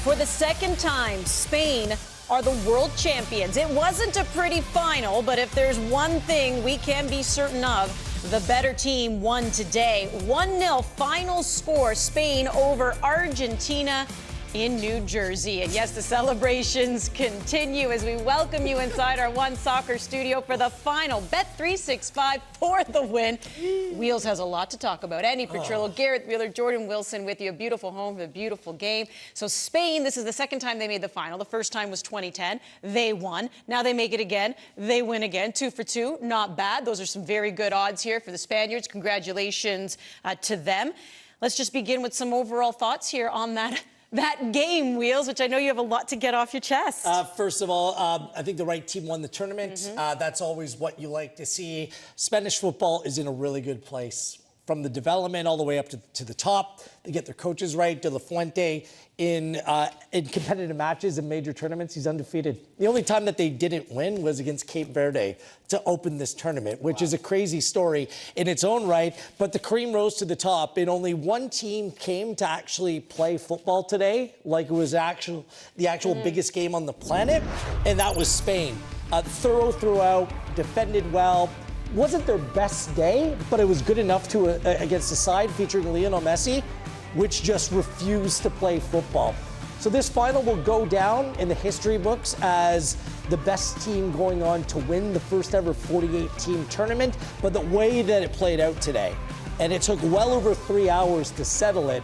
For the second time, Spain are the world champions. It wasn't a pretty final, but if there's one thing we can be certain of, the better team won today. 1-0 final score, Spain over Argentina in New Jersey. And yes, the celebrations continue as we welcome you inside our One Soccer studio for the final. Bet365 for the win. Wheels has a lot to talk about. Andy Petrillo, Garrett Wheeler, Jordan Wilson with you. A beautiful home for a beautiful game. So Spain, this is the second time they made the final. The first time was 2010. They won. Now they make it again. They win again. 2 for 2. Not bad. Those are some very good odds here for the Spaniards. Congratulations to them. Let's just begin with some overall thoughts here on that game, Wheels, which I know you have a lot to get off your chest. First of all, I think the right team won the tournament. That's always what you like to see. Spanish football is in a really good place. From the development all the way up to the top. They get their coaches right. De La Fuente, in competitive matches and major tournaments, he's undefeated. The only time that they didn't win was against Cape Verde to open this tournament, which is a crazy story in its own right. But the cream rose to the top, and only one team came to actually play football today, like it was the actual biggest game on the planet, and that was Spain. Thorough throughout, defended well. Wasn't their best day, but it was good enough to against a side featuring Lionel Messi, which just refused to play football. So this final will go down in the history books as the best team going on to win the first ever 48-team tournament, but the way that it played out today, and it took well over 3 hours to settle it,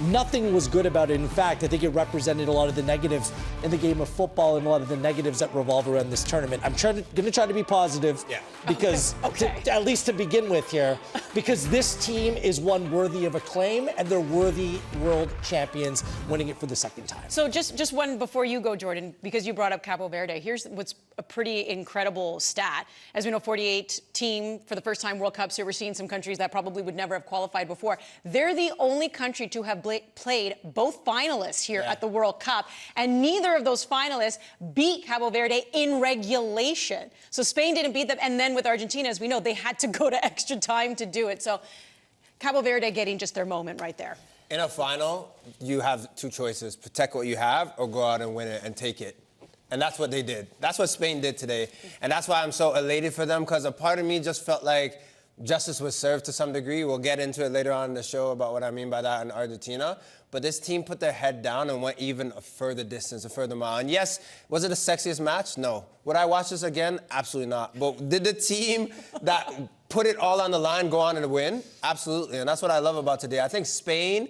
nothing was good about it. In fact, I think it represented a lot of the negatives in the game of football and a lot of the negatives that revolve around this tournament. I'm going to try to be positive because, at least to begin with here, because this team is one worthy of acclaim and they're worthy world champions, winning it for the second time. So just one before you go, Jordan, because you brought up Cabo Verde. Here's what's a pretty incredible stat. As we know, 48 team for the first time World Cups. Here we're seeing some countries that probably would never have qualified before. They're the only country to have played both finalists here at the World Cup, and neither of those finalists beat Cabo Verde in regulation. So Spain didn't beat them, and then with Argentina, as we know, they had to go to extra time to do it. So Cabo Verde getting just their moment right there. In a final, you have two choices: protect what you have or go out and win it and take it. And that's what they did. That's what Spain did today. And that's why I'm so elated for them, because a part of me just felt like justice was served to some degree. We'll get into it later on in the show about what I mean by that in Argentina. But this team put their head down and went even a further distance, a further mile. And yes, was it the sexiest match? No. Would I watch this again? Absolutely not. But did the team that put it all on the line go on and win? Absolutely. And that's what I love about today. I think Spain,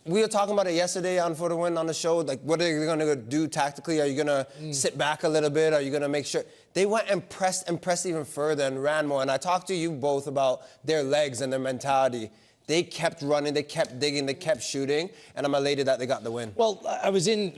we were talking about it yesterday on For the Win on the show. Like, what are you going to do tactically? Are you going to sit back a little bit? Are you going to make sure? They went and pressed even further and ran more. And I talked to you both about their legs and their mentality. They kept running, they kept digging, they kept shooting, and I'm elated that they got the win. Well, I was in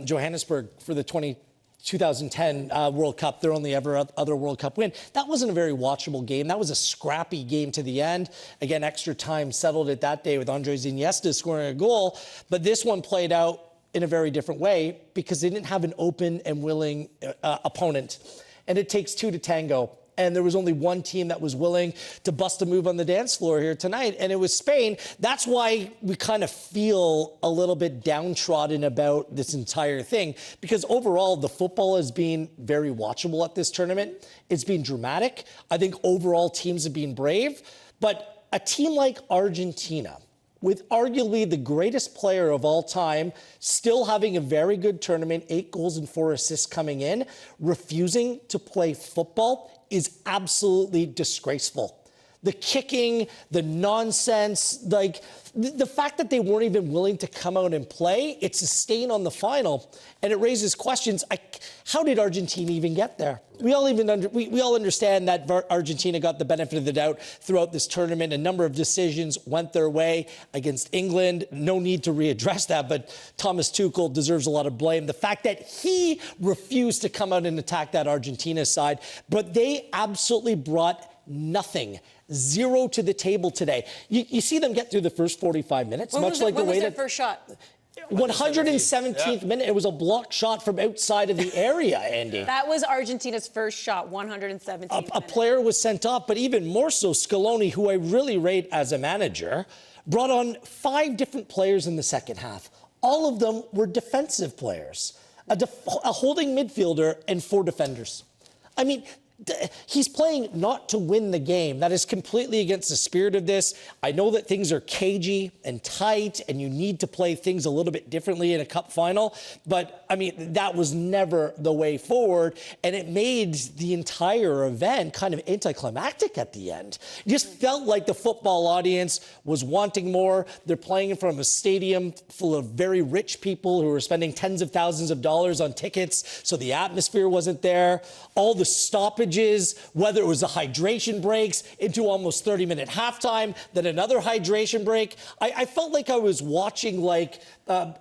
Johannesburg for the 2010 World Cup, their only ever other World Cup win. That wasn't a very watchable game. That was a scrappy game to the end. Again, extra time settled it that day with Andres Iniesta scoring a goal. But this one played out in a very different way because they didn't have an open and willing opponent. And it takes two to tango. And there was only one team that was willing to bust a move on the dance floor here tonight, and it was Spain. That's why we kind of feel a little bit downtrodden about this entire thing, because overall the football has been very watchable at this tournament. It's been dramatic. I think overall teams have been brave, but a team like Argentina, with arguably the greatest player of all time, still having a very good tournament, 8 goals and 4 assists coming in, refusing to play football is absolutely disgraceful. The kicking, the nonsense, like the fact that they weren't even willing to come out and play, it's a stain on the final, and it raises questions. How did Argentina even get there? We all understand that Argentina got the benefit of the doubt throughout this tournament. A number of decisions went their way against England. No need to readdress that, but Thomas Tuchel deserves a lot of blame. The fact that he refused to come out and attack that Argentina side, but they absolutely brought nothing. Zero to the table today. You see them get through the first 45 minutes, much like the way that first shot. 117th minute. It was a blocked shot from outside of the area, Andy. That was Argentina's first shot, 117th A player was sent off, but even more so, Scaloni, who I really rate as a manager, brought on 5 different players in the second half. all of them were defensive players, a holding midfielder and 4 defenders. I mean, he's playing not to win the game. That is completely against the spirit of this. I know that things are cagey and tight, and you need to play things a little bit differently in a cup final. But, I mean, that was never the way forward, and it made the entire event kind of anticlimactic at the end. It just felt like the football audience was wanting more. They're playing in front of a stadium full of very rich people who were spending tens of thousands of dollars on tickets, so the atmosphere wasn't there. All the stoppages, whether it was the hydration breaks into almost 30-minute halftime, then another hydration break. I felt like I was watching like a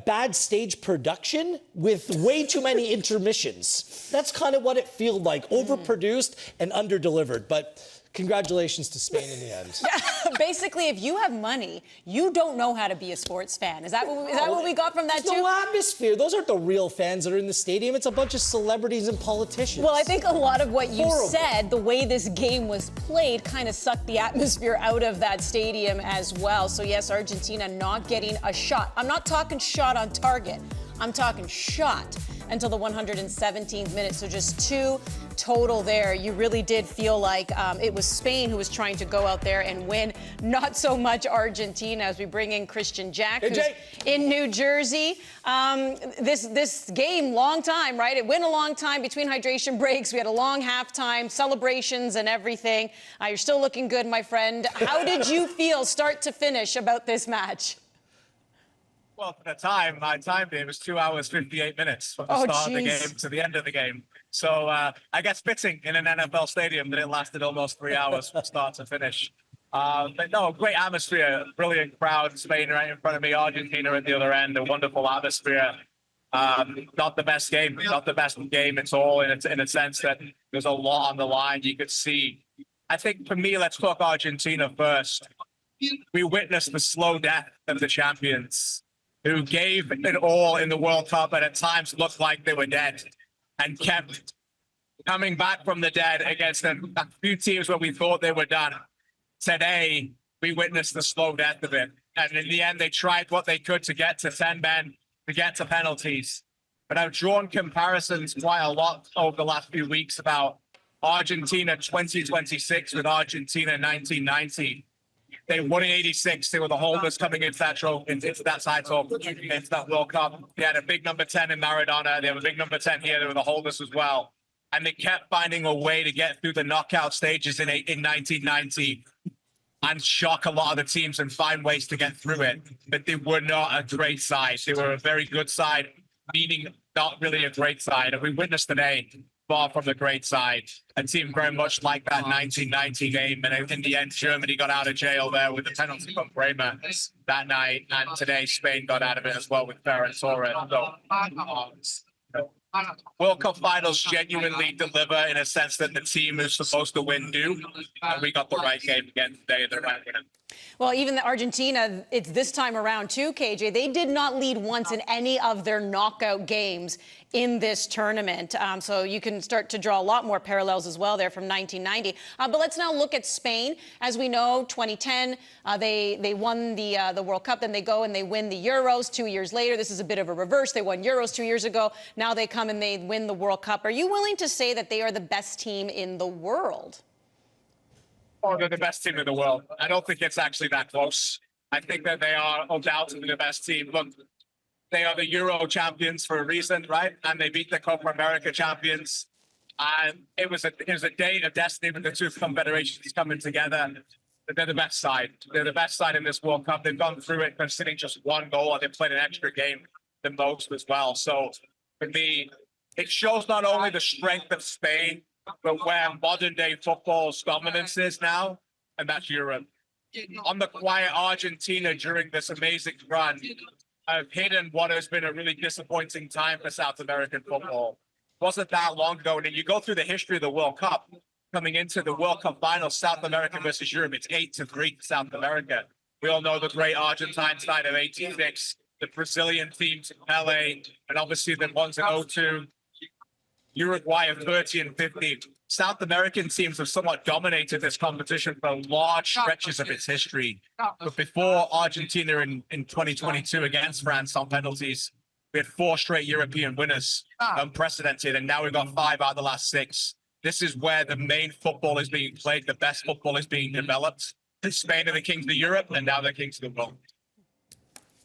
bad stage production with way too many intermissions. That's kind of what it felt like, overproduced and underdelivered. But congratulations to Spain in the end. Yeah, basically, if you have money, you don't know how to be a sports fan. Is that what we got from that, too? No atmosphere. Those aren't the real fans that are in the stadium. It's a bunch of celebrities and politicians. Well, I think a lot of what you said, the way this game was played, kind of sucked the atmosphere out of that stadium as well. So, yes, Argentina not getting a shot. I'm not talking shot on target. I'm talking shot until the 117th minute. So just 2 total there. You really did feel like it was Spain who was trying to go out there and win, not so much Argentina, as we bring in Christian Jack, who's in New Jersey. This game, long time, right? It went a long time between hydration breaks. We had a long halftime, celebrations and everything. You're still looking good, my friend. How did you feel start to finish about this match? Well, for the time, my time it was 2 hours, 58 minutes from the start of the game to the end of the game. So I guess fitting in an NFL stadium that it lasted almost 3 hours from start to finish. But no, great atmosphere, brilliant crowd. Spain right in front of me, Argentina at the other end, a wonderful atmosphere. Not the best game, not the best game at all in a sense that there's a lot on the line. You could see, I think for me, let's talk Argentina first. We witnessed the slow death of the champions, who gave it all in the World Cup and at times looked like they were dead and kept coming back from the dead against a few teams where we thought they were done. Today, we witnessed the slow death of it. And in the end, they tried what they could to get to 10 men, to get to penalties. But I've drawn comparisons quite a lot over the last few weeks about Argentina 2026 with Argentina 1990. They won in 86. They were the holders coming into that trophy, into that side trophy, into that World Cup. They had a big number 10 in Maradona. They have a big number 10 here. They were the holders as well. And they kept finding a way to get through the knockout stages in 1990 and shock a lot of the teams and find ways to get through it. But they were not a great side. They were a very good side, meaning not really a great side. And we witnessed today, far from the great side, a team very much like that 1990 game. And in the end, Germany got out of jail there with the penalty from Bremer that night. And today, Spain got out of it as well with Ferran Torres. So, World Cup finals genuinely deliver in a sense that the team who's supposed to win do. And we got the right game again today. They're right winning. Well, even the Argentina, it's this time around too, KJ. They did not lead once in any of their knockout games in this tournament. So you can start to draw a lot more parallels as well there from 1990. But let's now look at Spain. As we know, 2010, they won the World Cup. Then they go and they win the Euros 2 years later. This is a bit of a reverse. They won Euros 2 years ago. Now they come and they win the World Cup. Are you willing to say that they are the best team in the world? Oh, they're the best team in the world. I don't think it's actually that close. I think that they are undoubtedly the best team. Look, they are the Euro champions for a reason, right? And they beat the Copa America champions. And it was a day of destiny with the two confederations coming together. But they're the best side. They're the best side in this World Cup. They've gone through it conceding just one goal, and they played an extra game than most as well. So for me, it shows not only the strength of Spain, but where modern day football's dominance is now, and that's Europe. On the quiet, Argentina during this amazing run have hidden what has been a really disappointing time for South American football. It wasn't that long ago, and then you go through the history of the World Cup, coming into the World Cup final, South America versus Europe, it's 8-3 South America. We all know the great Argentine side of 86, the Brazilian teams, Pelé, and obviously the ones in 02. Uruguay are 30 and 50. South American teams have somewhat dominated this competition for large stretches of its history. But before Argentina in 2022 against France on penalties, we had 4 straight European winners, unprecedented, and now we've got 5 out of the last 6. This is where the main football is being played, the best football is being developed. Spain are the kings of Europe, and now they're kings of the world.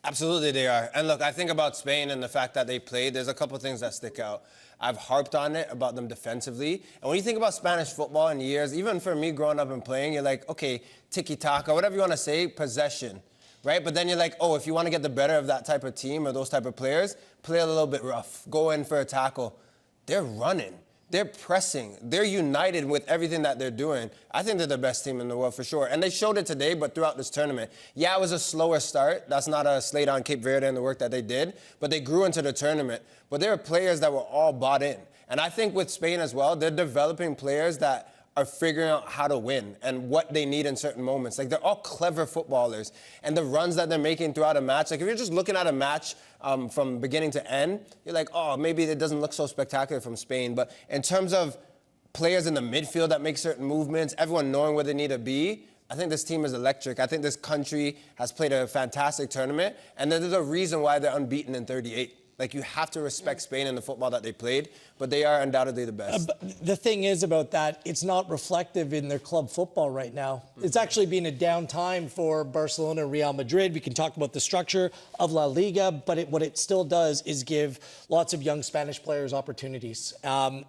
Absolutely, they are. And look, I think about Spain and the fact that they played, there's a couple of things that stick out. I've harped on it about them defensively. And when you think about Spanish football in years, even for me growing up and playing, you're like, okay, tiki-taka, whatever you want to say, possession, right? But then you're like, oh, if you want to get the better of that type of team or those type of players, play a little bit rough, go in for a tackle. They're running. They're pressing. They're united with everything that they're doing. I think they're the best team in the world for sure. And they showed it today, but throughout this tournament. Yeah, it was a slower start. That's not a slate on Cape Verde and the work that they did, but they grew into the tournament. But there are players that were all bought in. And I think with Spain as well, they're developing players that are figuring out how to win and what they need in certain moments. Like, they're all clever footballers. And the runs that they're making throughout a match, like if you're just looking at a match from beginning to end, you're like, oh, maybe it doesn't look so spectacular from Spain. But in terms of players in the midfield that make certain movements, everyone knowing where they need to be, I think this team is electric. I think this country has played a fantastic tournament. And there's a reason why they're unbeaten in 38. Like, you have to respect Spain and the football that they played, but they are undoubtedly the best. But the thing is about that, it's not reflective in their club football right now. It's actually been a down time for Barcelona and Real Madrid. We can talk about the structure of La Liga, but what it still does is give lots of young Spanish players opportunities. And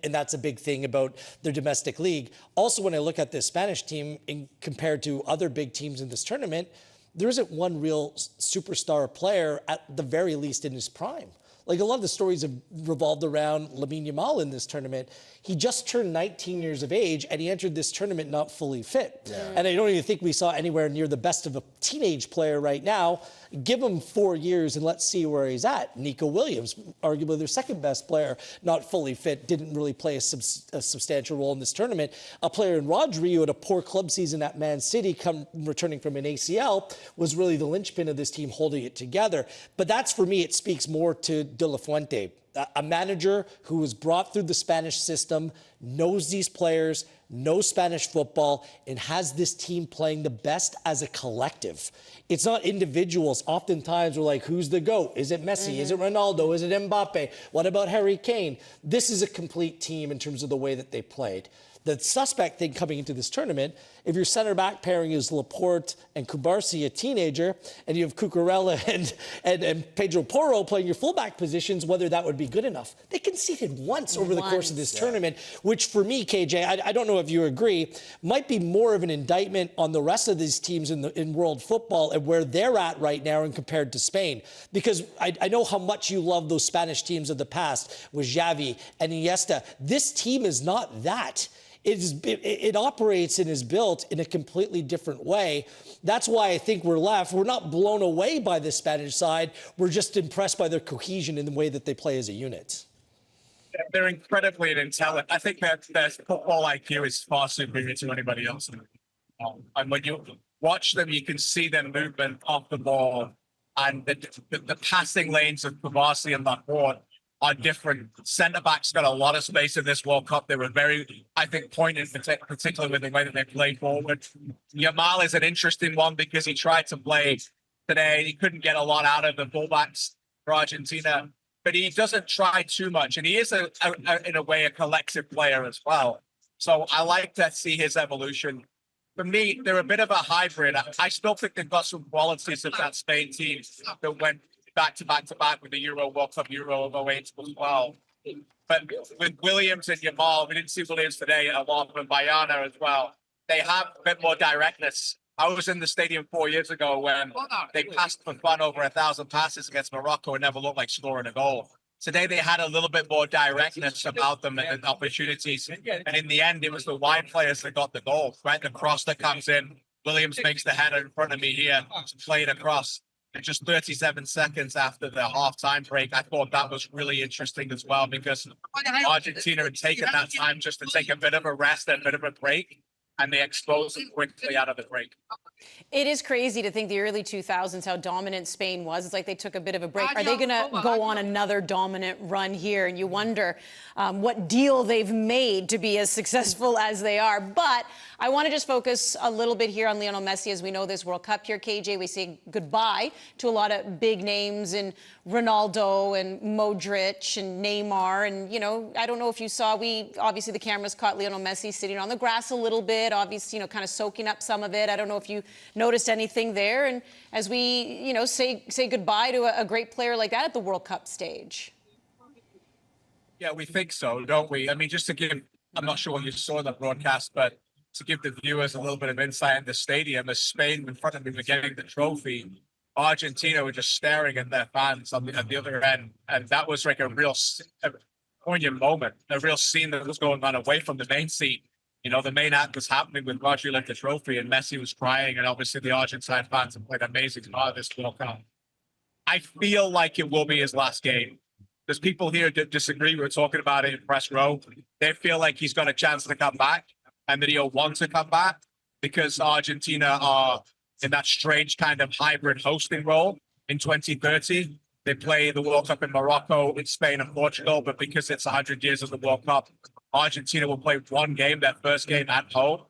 that's a big thing about their domestic league. Also, when I look at this Spanish team compared to other big teams in this tournament, there isn't one real superstar player, at the very least, in his prime. Like, a lot of the stories have revolved around Lamine Yamal in this tournament. He just turned 19 years of age, and he entered this tournament not fully fit. Yeah. And I don't even think we saw anywhere near the best of a teenage player right now. Give him 4 years and let's see where he's at. Nico Williams, arguably their second best player, not fully fit, didn't really play a substantial role in this tournament. A player in Rodri, who had a poor club season at Man City, returning from an ACL, was really the linchpin of this team holding it together. But that's, for me, it speaks more to De La Fuente, a manager who was brought through the Spanish system, knows these players, knows Spanish football, and has this team playing the best as a collective. It's not individuals. Oftentimes we're like, who's the GOAT? Is it Messi? Is it Ronaldo? Is it Mbappe? What about Harry Kane? This is a complete team in terms of the way that they played. The suspect thing coming into this tournament, if your center back pairing is Laporte and Kubarsi, a teenager, and you have Cucurella and Pedro Porro playing your fullback positions, whether that would be good enough. They conceded once over the course of this tournament, which for me, KJ, I don't know if you agree, might be more of an indictment on the rest of these teams in world football and where they're at right now and compared to Spain. Because I know how much you love those Spanish teams of the past with Xavi and Iniesta. This team is not that. It operates and is built in a completely different way. That's why I think we're not blown away by the Spanish side. We're just impressed by their cohesion in the way that they play as a unit. They're incredibly intelligent. I think that their football IQ is far superior to anybody else. And when you watch them, you can see their movement off the ball and the passing lanes of Kubarsi and Laporte are different. Centre-backs got a lot of space in this World Cup. They were very, I think, pointed, particularly with the way that they play forward. Yamal is an interesting one because he tried to play today. He couldn't get a lot out of the fullbacks for Argentina, but he doesn't try too much. And he is, in a way, a collective player as well. So I like to see his evolution. For me, they're a bit of a hybrid. I still think they've got some qualities of that Spain team that went back to back with the World Cup Euro of 08 as well. But with Williams and Yamal, we didn't see Williams today, along with Bayana as well. They have a bit more directness. I was in the stadium 4 years ago when they passed for fun over 1,000 passes against Morocco and never looked like scoring a goal. Today they had a little bit more directness about them and opportunities. And in the end, it was the wide players that got the goal, right? The cross that comes in, Williams makes the header in front of me here to play it across. And just 37 seconds after the halftime break, I thought that was really interesting as well because Argentina had taken that time just to take a bit of a rest and a bit of a break. and they expose him quickly out of the break. It is crazy to think the early 2000s, how dominant Spain was. It's like they took a bit of a break. Are they going to go on another dominant run here? And you wonder what deal they've made to be as successful as they are. But I want to just focus a little bit here on Lionel Messi. As we know, this World Cup here, KJ, we say goodbye to a lot of big names in Ronaldo and Modric and Neymar. And, you know, I don't know if you saw, obviously the cameras caught Lionel Messi sitting on the grass a little bit, obviously, you know, kind of soaking up some of it. I don't know if you noticed anything there. And as we, you know, say goodbye to a great player like that at the World Cup stage. Yeah, we think so, don't we? I mean, just to give, I'm not sure what you saw in the broadcast, but to give the viewers a little bit of insight in the stadium, as Spain in front of me were getting the trophy, Argentina were just staring at their fans at the other end. And that was like a real poignant moment, a real scene that was going on away from the main seat. You know, the main act was happening with Roger left the trophy and Messi was crying. And obviously the Argentine fans have played an amazing part of this World Cup. I feel like it will be his last game. There's people here that disagree. We were talking about it in press row. They feel like he's got a chance to come back and that he'll want to come back because Argentina are in that strange kind of hybrid hosting role in 2030. They play the World Cup in Morocco, in Spain and Portugal, but because it's 100 years of the World Cup, Argentina will play one game, their first game at home.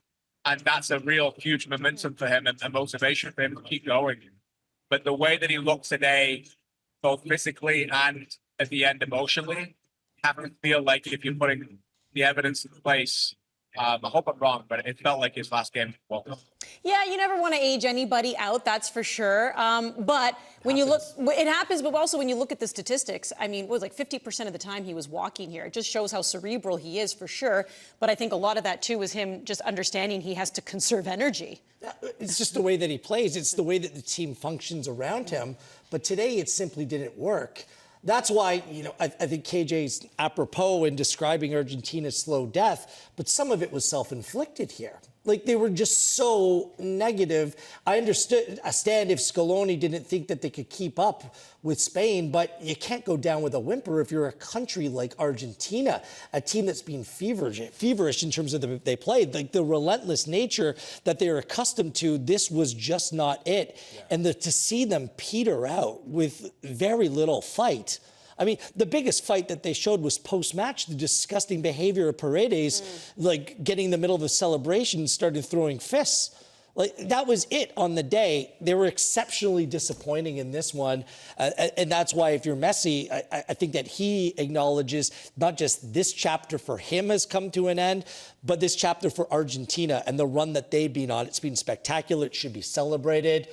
And that's a real huge momentum for him and a motivation for him to keep going. But the way that he looked today, both physically and at the end emotionally, have to feel like if you're putting the evidence in place, I hope I'm wrong, but it felt like his last game. Yeah, you never want to age anybody out, that's for sure. But when you look, it happens, but also when you look at the statistics, I mean, it was like 50% of the time he was walking here. It just shows how cerebral he is for sure. But I think a lot of that too was him just understanding he has to conserve energy. It's just the way that he plays. It's the way that the team functions around him. But today it simply didn't work. That's why, you know, I think KJ's apropos in describing Argentina's slow death, but some of it was self-inflicted here. Like, they were just so negative. I understand if Scaloni didn't think that they could keep up with Spain, but you can't go down with a whimper if you're a country like Argentina, a team that's been feverish in terms of they played. Like, the relentless nature that they're accustomed to, this was just not it. Yeah. And to see them peter out with very little fight. I mean, the biggest fight that they showed was post-match, the disgusting behavior of Paredes, like getting in the middle of a celebration and started throwing fists. Like, that was it on the day. They were exceptionally disappointing in this one. And that's why if you're Messi, I think that he acknowledges not just this chapter for him has come to an end, but this chapter for Argentina and the run that they've been on. It's been spectacular. It should be celebrated.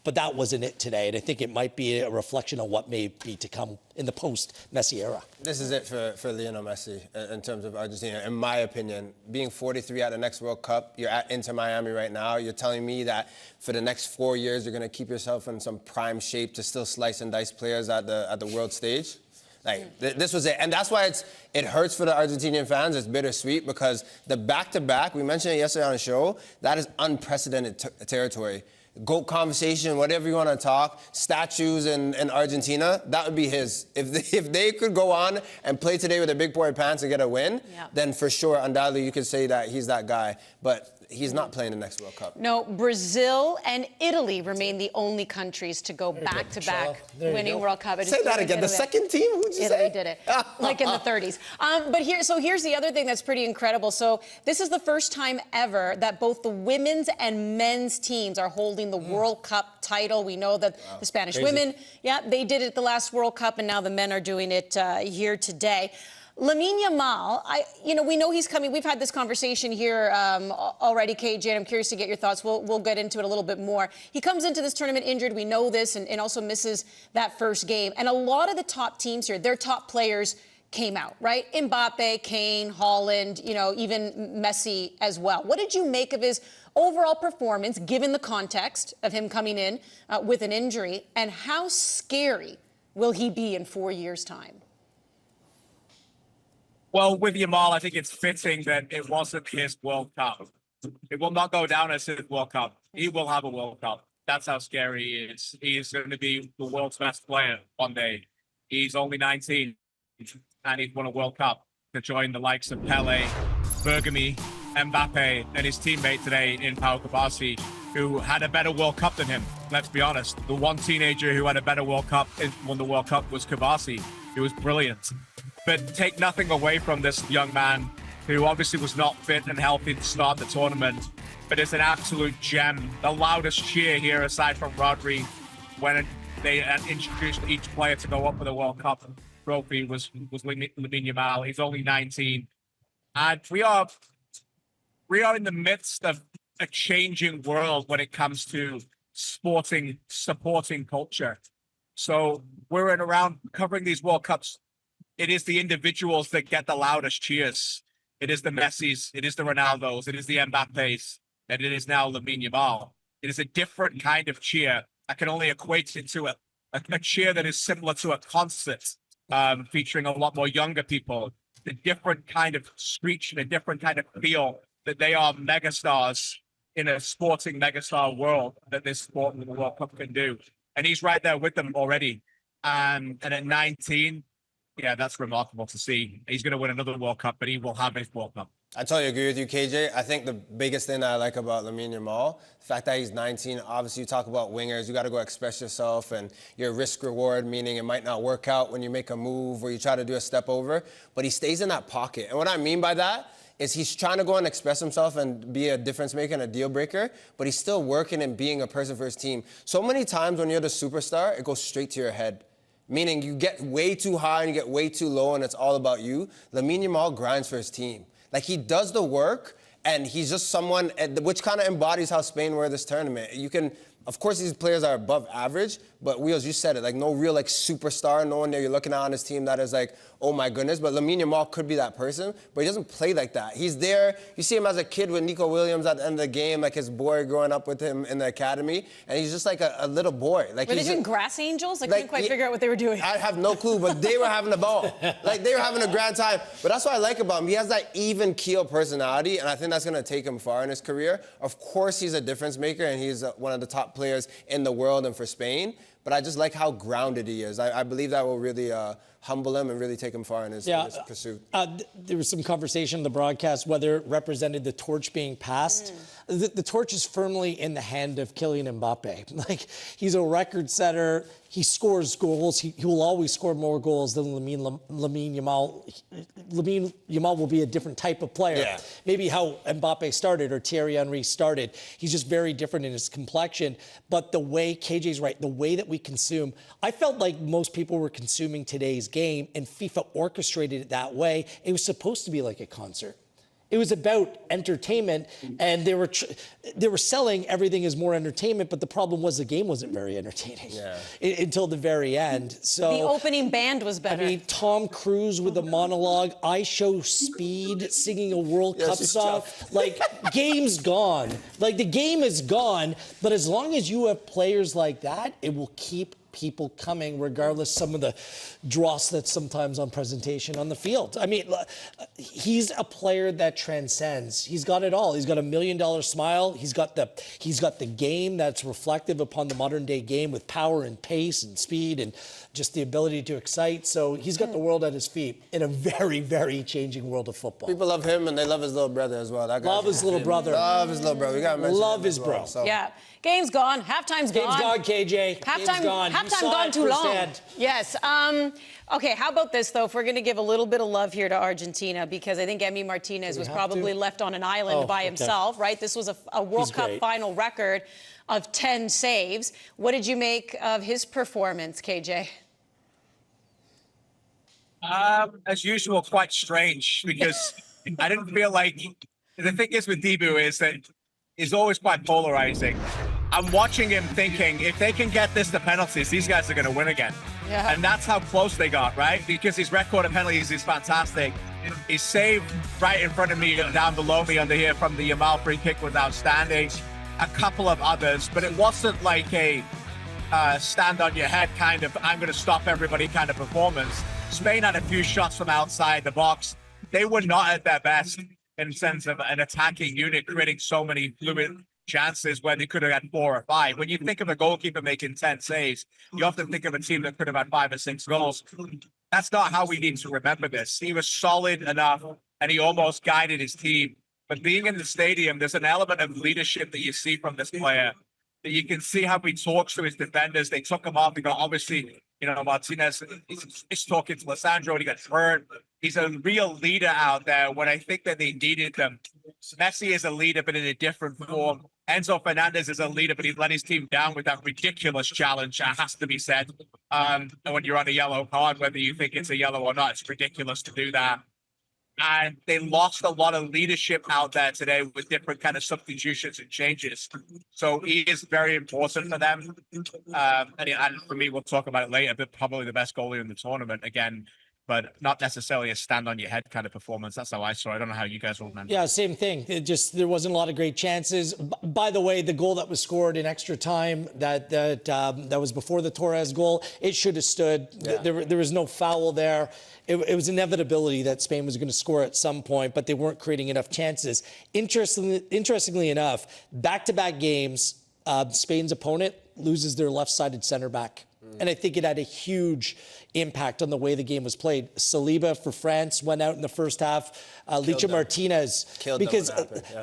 But that wasn't it today, and I think it might be a reflection of what may be to come in the post-Messi era. This is it for Lionel Messi in terms of Argentina, in my opinion. Being 43 at the next World Cup, you're at Inter Miami right now. You're telling me that for the next 4 years, you're going to keep yourself in some prime shape to still slice and dice players at the world stage? Like, this was it. And that's why it hurts for the Argentinian fans. It's bittersweet because the back-to-back, we mentioned it yesterday on the show, that is unprecedented territory. GOAT conversation, whatever you want to talk, statues in Argentina, that would be his. If they could go on and play today with their big boy pants and get a win, then for sure, undoubtedly, you could say that he's that guy. But he's not playing the next World Cup. No, Brazil and Italy remain the only countries to go back-to-back winning World Cup. Say that again. The second team? Who'd you say? Italy did it, like in the 30s. But here's the other thing that's pretty incredible. So this is the first time ever that both the women's and men's teams are holding the World Cup title. We know that the Spanish women, they did it the last World Cup, and now the men are doing it here today. Lamine Yamal, we know he's coming. We've had this conversation here already, KJ, and I'm curious to get your thoughts. We'll get into it a little bit more. He comes into this tournament injured. We know this, and also misses that first game. And a lot of the top teams here, their top players came out, right? Mbappe, Kane, Haaland, even Messi as well. What did you make of his overall performance, given the context of him coming in with an injury, and how scary will he be in 4 years' time? Well, with Yamal, I think it's fitting that it wasn't his World Cup. It will not go down as his World Cup. He will have a World Cup. That's how scary he is. He's going to be the world's best player one day. He's only 19, and he's won a World Cup to join the likes of Pele, Bergamy, Mbappe and his teammate today in Pau Kubasi, who had a better World Cup than him. Let's be honest. The one teenager who had a better World Cup and won the World Cup was Kubasi. He was brilliant. But take nothing away from this young man, who obviously was not fit and healthy to start the tournament, but is an absolute gem. The loudest cheer here, aside from Rodri, when they introduced each player to go up for the World Cup trophy, was Lamine Yamal. He's only 19. And we are in the midst of a changing world when it comes to supporting culture. So we're around covering these World Cups. It is the individuals that get the loudest cheers. It is the Messis, it is the Ronaldos, it is the Mbappes, and it is now Lamine Yamal. It is a different kind of cheer. I can only equate it to a cheer that is similar to a concert, featuring a lot more younger people. The different kind of screech and a different kind of feel that they are megastars in a sporting megastar world that this sport in the World Cup can do. And he's right there with them already. And at 19, yeah, that's remarkable to see. He's going to win another World Cup, but he will have his World Cup. I totally agree with you, KJ. I think the biggest thing that I like about Lamine Yamal, the fact that he's 19, obviously you talk about wingers, you got to go express yourself and your risk reward, meaning it might not work out when you make a move or you try to do a step over, but he stays in that pocket. And what I mean by that is he's trying to go and express himself and be a difference maker and a deal breaker, but he's still working and being a person for his team. So many times when you're the superstar, it goes straight to your head. Meaning you get way too high and you get way too low and it's all about you. Lamine Yamal grinds for his team. Like, he does the work, and he's just someone which kind of embodies how Spain were this tournament. You can, of course, these players are above average, but Wheels, you said it, like no real like superstar, no one that you're looking at on his team that is like, oh my goodness. But Lamine Yamal could be that person, but he doesn't play like that. He's there. You see him as a kid with Nico Williams at the end of the game, like his boy growing up with him in the academy, and he's just like a little boy. Like, were they doing grass angels? I couldn't quite figure out what they were doing. I have no clue, but they were having the ball. Like, they were having a grand time. But that's what I like about him. He has that even keel personality, and I think that's going to take him far in his career. Of course, he's a difference maker, and he's one of the top players in the world and for Spain. But I just like how grounded he is. I believe that will really humble him and really take him far in his pursuit. There was some conversation in the broadcast whether it represented the torch being passed. The torch is firmly in the hand of Kylian Mbappe. Like, he's a record setter. He scores goals. He will always score more goals than Lamine Yamal. Lamine Yamal will be a different type of player. Yeah. Maybe how Mbappe started or Thierry Henry started. He's just very different in his complexion. But the way, KJ's right, the way that we consume, I felt like most people were consuming today's game, and FIFA orchestrated it that way. It was supposed to be like a concert. It was about entertainment, and they were selling everything as more entertainment, but the problem was the game wasn't very entertaining until the very end. So the opening band was better. I mean, Tom Cruise with a monologue, I Show Speed singing a World Cup song. Like, game's gone. Like, the game is gone, but as long as you have players like that, it will keep people coming, regardless some of the dross that's sometimes on presentation on the field. I mean, he's a player that transcends. He's got it all. He's got $1 million smile. He's got the game that's reflective upon the modern day game with power and pace and speed and just the ability to excite. So he's got the world at his feet in a very, very changing world of football. People love him, and they love his little brother as well. Love his little brother. Love his little brother. We got to mention love him his as well, bro. so. Yeah. Game's gone. Halftime's gone. Game's gone, KJ. Halftime gone too long. Yes. Okay, how about this, though? If we're going to give a little bit of love here to Argentina, because I think Emi Martinez was probably left on an island by himself, right? This was a World Cup final record of 10 saves. What did you make of his performance, KJ? As usual, quite strange, because I didn't feel like... The thing is with Dibu is that he's always quite polarizing. I'm watching him thinking, if they can get this to penalties, these guys are going to win again. Yeah. And that's how close they got, right? Because his record of penalties is fantastic. He's saved right in front of me and down below me under here from the Yamal free kick was outstanding. A couple of others, but it wasn't like a stand on your head kind of, I'm going to stop everybody kind of performance. Spain had a few shots from outside the box. They were not at their best in the sense of an attacking unit creating so many fluid chances where they could have had 4 or 5. When you think of a goalkeeper making 10 saves, you often think of a team that could have had 5 or 6 goals. That's not how we need to remember this. He was solid enough, and he almost guided his team But being in the stadium, there's an element of leadership that you see from this player. That you can see how he talks to his defenders. They took him off. They got obviously, Martinez is talking to Lissandro and he got hurt. He's a real leader out there when I think that they needed them. Messi is a leader, but in a different form. Enzo Fernandez is a leader, but he let his team down with that ridiculous challenge. That has to be said. And when you're on a yellow card, whether you think it's a yellow or not, it's ridiculous to do that. And they lost a lot of leadership out there today with different kind of substitutions and changes. So he is very important for them. And for me, we'll talk about it later, but probably the best goalie in the tournament again, but not necessarily a stand on your head kind of performance. That's how I saw it. I don't know how you guys will remember. Yeah, same thing. There wasn't a lot of great chances. By the way, the goal that was scored in extra time, that was before the Torres goal, it should have stood. Yeah. There was no foul there. It was inevitability that Spain was going to score at some point, but they weren't creating enough chances. Interestingly enough, back-to-back games, Spain's opponent loses their left-sided center back. And I think it had a huge impact on the way the game was played. Saliba for France went out in the first half. Licha Martinez. Because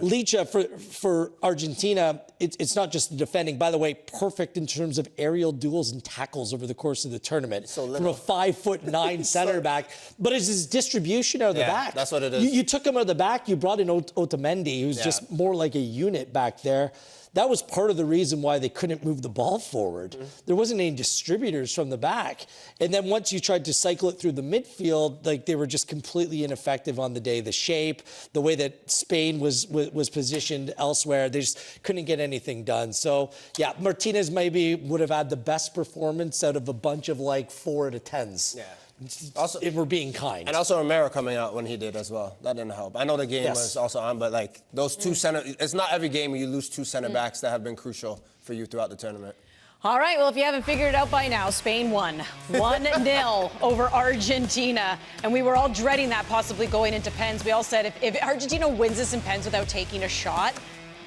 Licha for Argentina, it's not just the defending. By the way, perfect in terms of aerial duels and tackles over the course of the tournament. From a 5'9" center back. But it's his distribution out of the back. That's what it is. You took him out of the back. You brought in Otamendi, who's just more like a unit back there. That was part of the reason why they couldn't move the ball forward. There wasn't any distributors from the back. And then once you tried to cycle it through the midfield, like they were just completely ineffective on the day. The shape, the way that Spain was positioned elsewhere, they just couldn't get anything done. So, yeah, Martinez maybe would have had the best performance out of a bunch of like 4 out of 10s. Yeah. Also, if we're being kind. And also Romero coming out when he did as well. That didn't help. I know the game was also on, but like those two it's not every game where you lose two center backs that have been crucial for you throughout the tournament. All right, well, if you haven't figured it out by now, Spain won 1-0 over Argentina. And we were all dreading that possibly going into pens. We all said if Argentina wins this in pens without taking a shot,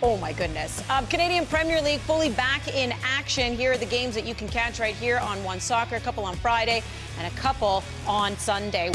oh, my goodness. Canadian Premier League fully back in action. Here are the games that you can catch right here on One Soccer, a couple on Friday and a couple on Sunday.